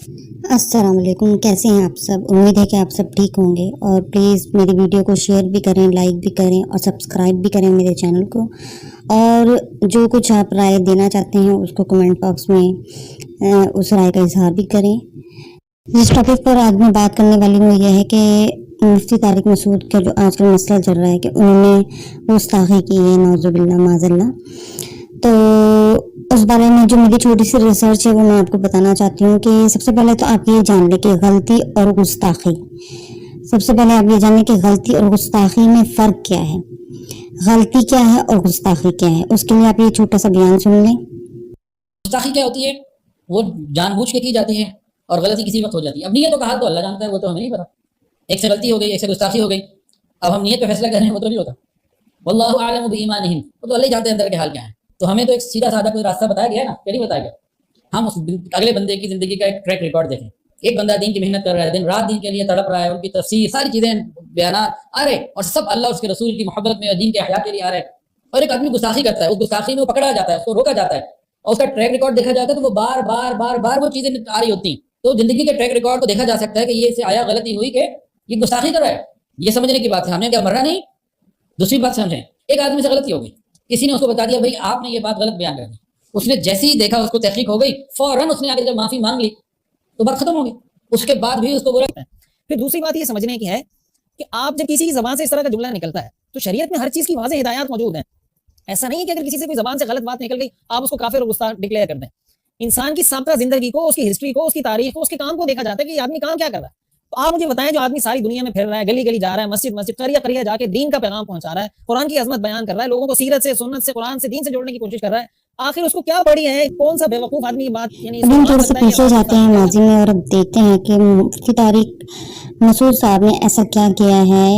السلام علیکم، کیسے ہیں آپ سب؟ امید ہے کہ آپ سب ٹھیک ہوں گے، اور پلیز میری ویڈیو کو شیئر بھی کریں، لائک بھی کریں اور سبسکرائب بھی کریں میرے چینل کو، اور جو کچھ آپ رائے دینا چاہتے ہیں اس کو کمنٹ باکس میں اس رائے کا اظہار بھی کریں۔ جس ٹاپک پر آج میں بات کرنے والی ہوں یہ ہے کہ مفتی طارق مسعود کا جو آج کل مسئلہ چل رہا ہے کہ انہوں نے گستاخی کی ہے، نعوذ باللہ معاذ اللہ، تو اس بارے میں جو میری چھوٹی سی ریسرچ ہے وہ میں آپ کو بتانا چاہتی ہوں کہ سب سے پہلے تو آپ یہ جان لیں کہ غلطی اور گستاخی، سب سے پہلے آپ یہ جان لیں کہ غلطی اور گستاخی میں فرق کیا ہے، غلطی کیا ہے اور گستاخی کیا ہے۔ اس کے لیے آپ یہ چھوٹا سا بیان سن لیں۔ گستاخی کیا ہوتی ہے؟ وہ جان بوجھ کے کی جاتی ہے، اور غلطی کسی وقت ہو جاتی ہے۔ اب نیت و حال تو اللہ جانتا ہے، وہ تو ہمیں نہیں پتا۔ ایک سے غلطی ہو گئی، ایک سے گستاخی ہو گئی، اب ہم نیت پہ فیصلہ کر رہے ہیں، وہ تو نہیں ہوتا۔ واللہ اعلم بایمانہم، وہ تو اللہ ہی جانتے ہیں اندر کے حال کیا ہے۔ تو ہمیں تو ایک سیدھا سادہ کوئی راستہ بتایا گیا نا، کہ نہیں بتایا گیا؟ ہم اس اگلے بندے کی زندگی کا ایک ٹریک ریکارڈ دیکھیں۔ ایک بندہ دین کی محنت کر رہا ہے، دن رات دین کے لیے تڑپ رہا ہے، ان کی تفسیر ساری چیزیں بیانات آ رہے، اور سب اللہ اس کے رسول کی محبت میں اور دین کے احیا کے لیے آ رہے۔ اور ایک آدمی گستاخی کرتا ہے، اس گستاخی میں وہ پکڑا جاتا ہے، اس کو روکا جاتا ہے، اور اس کا ٹریک ریکارڈ دیکھا جاتا ہے، تو وہ بار بار بار بار وہ چیزیں آ رہی ہوتی ہیں۔ تو زندگی کے ٹریک ریکارڈ کو دیکھا جا سکتا ہے کہ یہ اس سے آیا غلطی ہوئی کہ یہ گستاخی کر رہا ہے۔ یہ سمجھنے کی بات ہے، ہمیں کیا مرنا نہیں۔ دوسری بات سمجھیں، ایک آدمی سے غلطی ہو گئی، کسی نے اس کو بتا دیا بھائی آپ نے یہ بات غلط بیان کر دی، اس نے جیسے ہی دیکھا اس کو تحقیق ہو گئی، فوراً اس نے آگے جب معافی مانگ لی تو بات ختم ہو گئی۔ اس کے بعد بھی اس کو برا۔ پھر دوسری بات یہ سمجھنے کی ہے کہ آپ جب کسی کی زبان سے اس طرح کا جملہ نکلتا ہے تو شریعت میں ہر چیز کی واضح ہدایات موجود ہیں۔ ایسا نہیں ہے کہ اگر کسی سے کوئی زبان سے غلط بات نکل گئی آپ اس کو کافر اور گستاخ ڈکلیئر کر دیں۔ انسان کی سابقہ زندگی کو، اس کی ہسٹری کو، اس کی تاریخ کو، اس کے کام کو دیکھا جاتا ہے کہ یہ آدمی کام کیا کر رہا ہے۔ تو آپ مجھے بتائیں، جو آدمی ساری دنیا میں پھر رہا ہے، گلی گلی جا رہا ہے، مسجد مسجد، قریہ قریہ جا کے دین کا پیغام پہنچا رہا ہے، قرآن کی عظمت بیان کر رہا ہے، لوگوں کو سیرت سے، سنت سے، قرآن سے، دین سے جوڑنے کی کوشش کر رہا ہے، آخر اس کو کیا پڑی ہے؟ کون سا بیوقوف آدمی یہ بات ابھی ہم تھوڑا سا پیچھے جاتے ہیں ماضی میں اور اب دیکھتے ہیں کہ مفتی طارق مسعود صاحب نے ایسا کیا کیا ہے،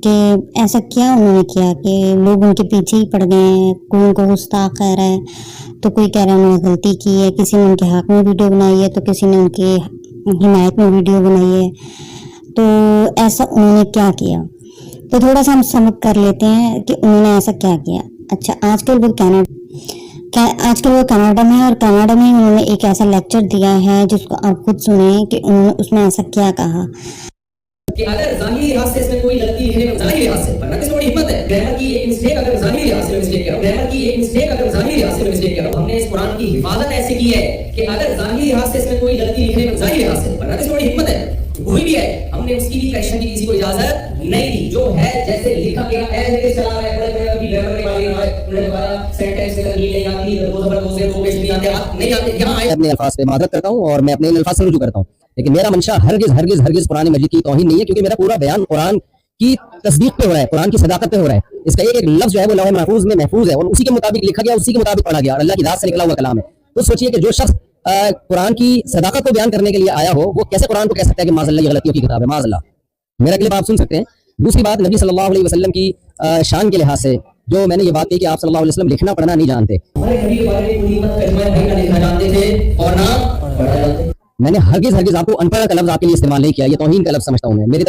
کہ ایسا کیا انہوں نے کیا کہ لوگ ان کے پیچھے ہی پڑ گئے ہیں۔ کوئی ان کو گستاخ کہہ رہا ہے تو کوئی کہہ رہا ہے انہوں نے غلطی کی ہے، کسی نے ان کے حق میں ویڈیو بنائی ہے تو کسی نے ان کی حمایت میں ویڈیو بنائی ہے۔ تو ایسا انہوں نے کیا کیا، تو تھوڑا سا ہم سمجھ کر لیتے ہیں کہ انہوں نے ایسا کیا کیا۔ اچھا، آج کل وہ کینیڈا میں، اور کینیڈا میں انہوں نے ایک ایسا لیکچر دیا ہے جس کو آپ خود سنیں کہ انہوں نے اس میں ایسا کیا کہا کہ اگر ظاہری لحاظ سے اس میں کوئی غلطی ہے، ظاہری لحاظ سے، ورنہ کس بڑی ہمت ہے، گرامر کی ایک مسٹیک اگر ظاہری لحاظ سے مسٹیک کیا، گرامر کی ایک مسٹیک اگر ظاہری لحاظ سے مسٹیک کیا، ہم نے اس قرآن کی حفاظت ایسے کی ہے کہ اگر ظاہری لحاظ سے اس میں کوئی غلطی لکھنے میں ظاہری لحاظ سے، ورنہ کس بڑی ہمت ہے، ہوئی بھی ہے، ہم نے اس کی بھی کریکشن کی کسی کو اجازت نہیں دی، جو ہے جیسے لکھا گیا ایسے چلا رہا ہے، بڑے بڑے ابھی گرامر کے بارے میں انہوں نے بتایا سینٹینس سے ترکیب نہیں آتی، دو زبر دو سے دو پیش نہیں آتے، نہیں آتے، یہاں آئے اپنے الفاظ پہ معذرت کرتا ہوں اور میں اپنے الفاظ سے رجوع کرتا ہوں، لیکن میرا منشا ہرگز ہرگز ہرگز قرآن مجید کی توہین نہیں ہے، کیونکہ میرا پورا بیان قرآن کی تصدیق پہ ہو رہا ہے، قرآن کی صداقت پہ ہو رہا ہے۔ اس کا ایک ایک لفظ جو ہے وہ لوح محفوظ میں محفوظ ہے، اور اسی کے مطابق لکھا گیا، اسی کے مطابق پڑھا گیا، اور اللہ کی ذات سے نکلا ہوا کلام ہے۔ تو سوچئے کہ جو شخص قرآن کی صداقت کو بیان کرنے کے لیے آیا ہو، وہ کیسے قرآن کو کہہ سکتا ہے کہ معاذ اللہ یہ غلطیوں کی کتاب ہے، معاذ اللہ۔ میرا کلپ آپ سن سکتے ہیں۔ دوسری بات، نبی صلی اللہ علیہ وسلم کی شان کے لحاظ سے جو میں نے یہ بات کی کہ آپ صلی اللہ علیہ وسلم لکھنا پڑھنا نہیں جانتے، میں نے ہرگز ہرگز آپ کو ان پڑھ کا لفظ آپ کے لیے استعمال نہیں کیا، یہ توہین کا لفظ سمجھتا ہوں میں۔ میری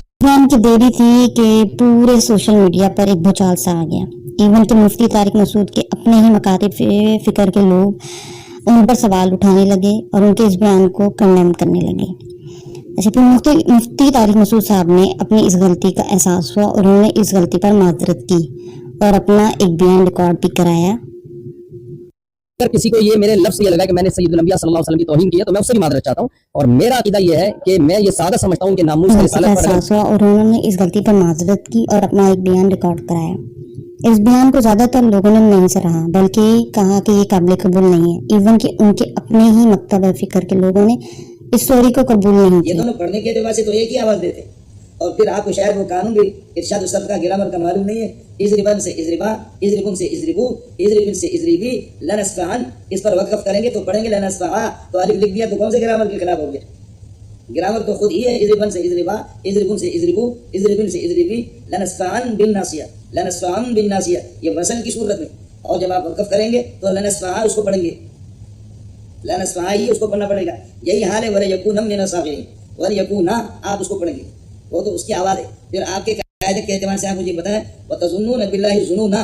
کی دیری تھی کہ پورے سوشل میڈیا پر ایک بھوچال سا آ گیا، ایون کہ مفتی طارق مسعود کے اپنے ہی مکاتب فکر کے لوگ ان پر سوال اٹھانے لگے اور ان کے اس بیان کو کنڈیم کرنے لگے۔ اچھا، پھر مفتی طارق مسعود صاحب نے اپنی اس غلطی کا احساس ہوا اور انہوں نے اس غلطی پر معذرت کی اور اپنا ایک بیان ریکارڈ بھی کرایا۔ اگر کسی کو یہ میرے لفظ سے یہ لگا کہ میں نے سید الانبیاء صلی اللہ علیہ وسلم کی توہین کی ہے تو میں اس سے بھی معذرت چاہتا ہوں، اور میرا عقیدہ یہ ہے کہ میں یہ سادہ سمجھتا ہوں کہ ناموس کی رسالت پر احساس ہوا اور انہوں نے اس غلطی پر معذرت کی اور اپنا ایک بیان ریکارڈ کرایا۔ اس بیان کو زیادہ تر لوگوں نے نہیں سراہا، بلکہ کہا کہ یہ قابل قبول نہیں ہے، ایون کہ ان کے اپنے ہی مکتب فکر کے لوگوں نے اس سٹوری کو قبول نہیں کیا۔ یہ دونوں پڑھنے کے اعتبار سے تو ایک ہی آواز دیتے، اور پھر آپ کو شاید وہ قانون بھی ارشاد الصف کا گرامر کا معلوم نہیں ہے، اضربن سے اضربا، اضربن سے اضربو، اضربن سے اضربی، لنسفعن، اس پر وقف کریں گے تو پڑھیں گے لنسفعا، تو الف لکھ دیا تو کون سے گرامر کے خلاف ہو گیا؟ گرامر تو خود ہی ہے، اضربن سے اضربا، اضربن سے اضربو، اضربن سے اضربی، لنسفعن بالناسیہ، لنسفعن بالناسیہ، یہ وزن کی صورت میں، اور جب آپ وقف کریں گے تو لنسفعا اس کو پڑھیں گے، لنسفعا ہی اس کو پڑھنا پڑے گا۔ یہی حال ہے وَلَيَكُونَ مِنَ الصَّاغِرِينَ، وَلَيَكُونَ آپ اس کو پڑھیں گے، وہ تو اس کی آواز ہے۔ پھر آپ کے قاعدے کے اعتبار سے آپ مجھے بتائیں وَتَظُنُّونَ بِاللَّهِ الظُّنُونَ،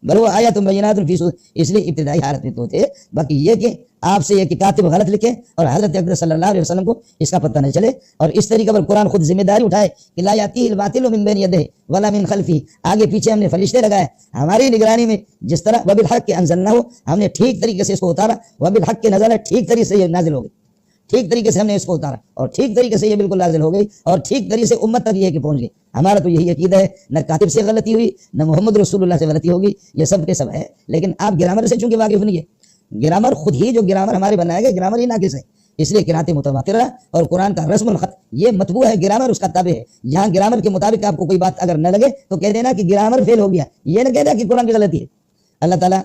بل وہ آیات بینات فی صدور، اس لیے ابتدائی حالت میں تو تھے. باقی یہ کہ آپ سے یہ کہ کاتب غلط لکھے اور حضرت اقدس صلی اللہ علیہ وسلم کو اس کا پتہ نہ چلے، اور اس طریقے پر قرآن خود ذمہ داری اٹھائے کہ لا یاتیہ الباطل من بین یدیہ ولا من خلفہ، آگے پیچھے ہم نے فرشتے لگائے ہماری نگرانی میں، جس طرح وبالحق انزلناہ، ہم نے ٹھیک طریقے سے اس کو اتارا، وبالحق نزل، ٹھیک طریقے سے یہ نازل ہو گئی، ٹھیک طریقے سے ہم نے اس کو اتارا اور ٹھیک طریقے سے یہ بالکل نازل ہو گئی اور ٹھیک طریقے سے امت تک یہ کہ پہنچ گئی. ہمارا تو یہی عقیدہ ہے، نہ کاتب سے غلطی ہوئی نہ محمد رسول اللہ سے غلطی ہوگی، یہ سب کے سب ہے. لیکن آپ گرامر سے چونکہ واقف نہیں ہے، گرامر خود ہی جو گرامر ہمارے بنایا گیا گرامر ہی ناقص ہے، اس لیے قرأت متواترہ اور قرآن کا رسم الخط یہ مطبوع ہے، گرامر اس کا تابع ہے. یہاں گرامر کے مطابق آپ کو کوئی بات اگر نہ لگے تو کہہ دینا کہ گرامر فیل ہو گیا، یہ نہ کہہ دینا کہ قرآن کی غلطی ہے. اللہ تعالیٰ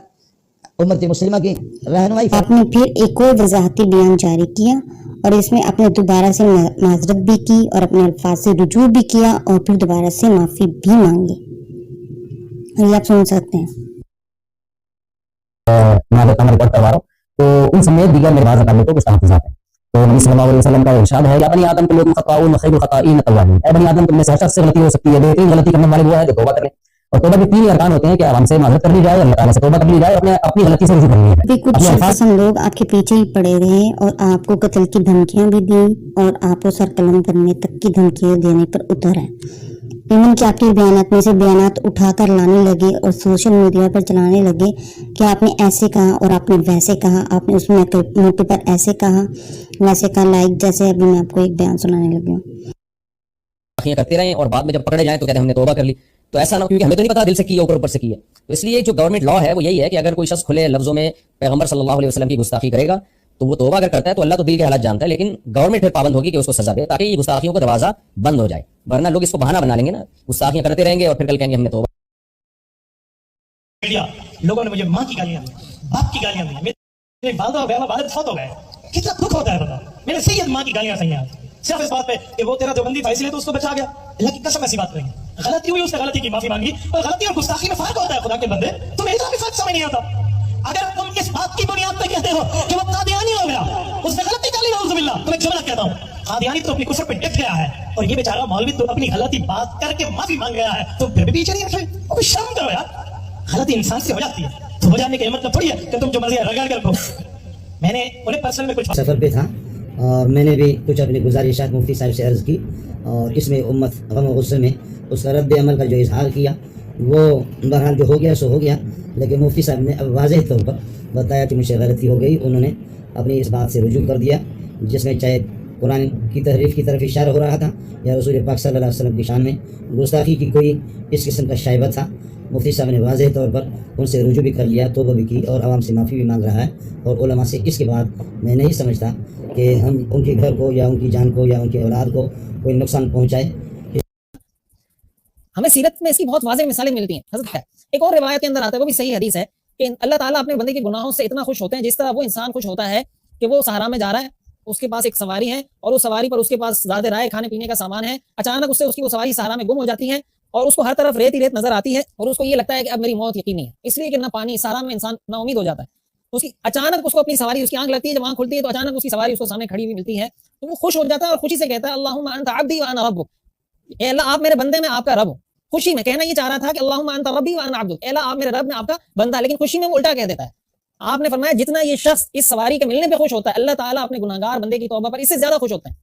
امت مسلمہ کی رہنمائی آپ نے پھر ایک اور وضاحتی بیان جاری کیا اور اس میں آپ نے دوبارہ سے معذرت بھی کی اور اپنے الفاظ سے رجوع بھی کیا اور پھر دوبارہ سے معافی بھی مانگی. یہ آپ سن سکتے ہیں. میں رپورٹ کروا رہا ہوں تو ان سمیت دیگر میرے بعض اقامتوں کو تحفظات ہیں. تو نبی صلی اللہ علیہ وسلم کا ارشاد ہے یا بنی آدم کلکم خطاؤون وخیر الخطائین التوابون، اے بنی آدم تم میں سے ہر شخص سے غلطی ہو سکتی ہے، بہترین غلطی کرنے والے وہ ہے جو توبہ کرے. اور توبہ کے 3 ارکان ہوتے ہیں کہ عوام سے معذرت کر لی جائے، اللہ تعالیٰ سے توبہ کر لی جائے، اپنی غلطی سے رجوع کرنی ہے. بھی کچھ قسم لوگ آپ کے پیچھے ہی پڑے رہے اور آپ کو قتل کی دھمکیاں بھی دیں اور آپ کو سر قلم کرنے تک کی دھمکیاں دینے پر اتر ہیں. ایون کہ آپ کے بیانات میں سے بیانات اٹھا کر لانے لگے اور سوشل میڈیا پر چلانے لگے کہ آپ نے ایسے کہا اور آپ نے ویسے کہا، آپ نے اس موقع پر ایسے کہا ویسے کہا، لائک جیسے ابھی میں آپ کو ایک بیان سنانے لگی ہوں. کرتے رہیں اور بعد میں جب پکڑے جائیں تو کہتے ہیں ہم نے توبہ کر لی. تو ایسا نہ ہو، کیونکہ ہمیں تو نہیں پتا دل سے کی ہے اوپر سے کی ہے. تو اس لیے جو گورنمنٹ لا ہے وہ یہی ہے کہ اگر کوئی شخص کھلے لفظوں میں پیغمبر صلی اللہ علیہ وسلم کی گستاخی کرے گا تو وہ توبہ اگر کرتا ہے تو اللہ تو دل کے حالات جانتا ہے، لیکن گورنمنٹ پھر پابند ہوگی کہ اس کو سزا دے تاکہ یہ گستاخیوں کا دروازہ بند ہو جائے. ورنہ لوگ اس کو بہانہ بنا لیں گے نا، گستاخیاں کرتے رہیں گے اور پھر کل کہیں گے ہم نے توبہ. لوگوں نے مجھے ماں کی گالیاں دی، باپ کی گالیاں دی، میرے والد فوت ہو گئے، کتنا دکھ ہوتا ہے بتا. میرے سید ماں کی گالیاں سہی ہیں صرف اس بات پہ کہ وہ تیرا دیوبندی تھا اس لیے تو اس کو بچا گیا. اللہ کی قسم ایسی بات کریں گے، غلطی ہوئی اس نے غلطی کی معافی مانگی. اور غلطی اور گستاخی میں فرق ہوتا ہے خدا کے بندے، تمہیں اتنا بھی فرق سمجھ نہیں آتا. اگر تم اس بات کی بنیاد پہ کہتے ہو کہ وہ قادیانی ہو گیا، اس نے غلطی کر لی، نعوذ باللہ، تم ایک جملہ کہتا ہوں، قادیانی تو اپنی کفر پہ ڈٹ گیا ہے اور یہ بیچارہ مولوی تو اپنی غلطی بات کر کے معافی مانگ گیا ہے، تو پھر بھی پیچھے نہیں رکھے. وہ شرم کرو یار، غلطی انسان سے ہو جاتی ہے تو ہو جانے کی مطلب تھوڑی ہے کہ تم جو مرضی رگڑ کر کو. میں نے انہیں پرسنل میں کچھ سفر پہ تھا اور میں نے بھی کچھ اپنی گزارشات مفتی صاحب سے عرض کی اور اس میں امت غم و غصے میں اس کا رد عمل کا جو اظہار کیا وہ بہرحال جو ہو گیا سو ہو گیا. لیکن مفتی صاحب نے اب واضح طور پر بتایا کہ مجھ سے غلطی ہو گئی. انہوں نے اپنی اس بات سے رجوع کر دیا جس میں چاہے قرآن کی تحریف کی طرف اشارہ ہو رہا تھا یا رسول پاک صلی اللہ علیہ وسلم کی شان میں گستاخی کی کوئی اس قسم کا شائبہ تھا. مفتی صاحب نے واضح طور پر ان سے رجوع بھی کر لیا، توبہ بھی کی اور عوام سے معافی بھی مانگ رہا ہے. اور علماء سے اس کے بعد میں نہیں سمجھتا کہ ہم ان کے گھر کو یا ان کی جان کو یا ان کی اولاد کو کوئی نقصان پہنچائے. ہمیں سیرت میں اس کی بہت واضح مثالیں ملتی ہیں. حضرت ہے ایک اور روایت کے اندر آتا ہے، وہ بھی صحیح حدیث ہے کہ اللہ تعالیٰ اپنے بندے کے گناہوں سے اتنا خوش ہوتے ہیں جس طرح وہ انسان خوش ہوتا ہے کہ وہ صحرا میں جا رہا ہے، اس کے پاس ایک سواری ہے اور اس سواری پر اس کے پاس زیادہ رائے کھانے پینے کا سامان ہے. اچانک اس سے اس کی وہ سواری صحرا میں گم ہو جاتی ہے اور اس کو ہر طرف ریت ہی ریت نظر آتی ہے اور اس کو یہ لگتا ہے کہ اب میری موت یقینی ہے، اس لیے کہ نہ پانی، صحرا میں انسان نا امید ہو جاتا ہے. اس کی اچانک اس کو اپنی سواری، اس کی آنکھ لگتی ہے، جب آنکھ کھلتی ہے تو اچانک اس کی سواری اس کو سامنے کھڑی ہوئی ملتی ہے تو وہ خوش ہو جاتا ہے اور خوشی سے کہتا ہے اللہم انت عبدی وانا ربک، اے اللہ آپ میرے بندے میں آپ کا رب ہو. خوشی میں کہنا یہ چاہ رہا تھا کہ اللہم انت ربی وانا عبدک، اے اللہ آپ میرے رب میں آپ کا بندہ، لیکن خوشی میں وہ الٹا کہہ دیتا ہے. آپ نے فرمایا جتنا یہ شخص اس سواری کے ملنے پہ خوش ہوتا ہے، اللہ تعالیٰ اپنے گناہگار بندے کی توبہ پر اس سے زیادہ خوش ہوتا ہے.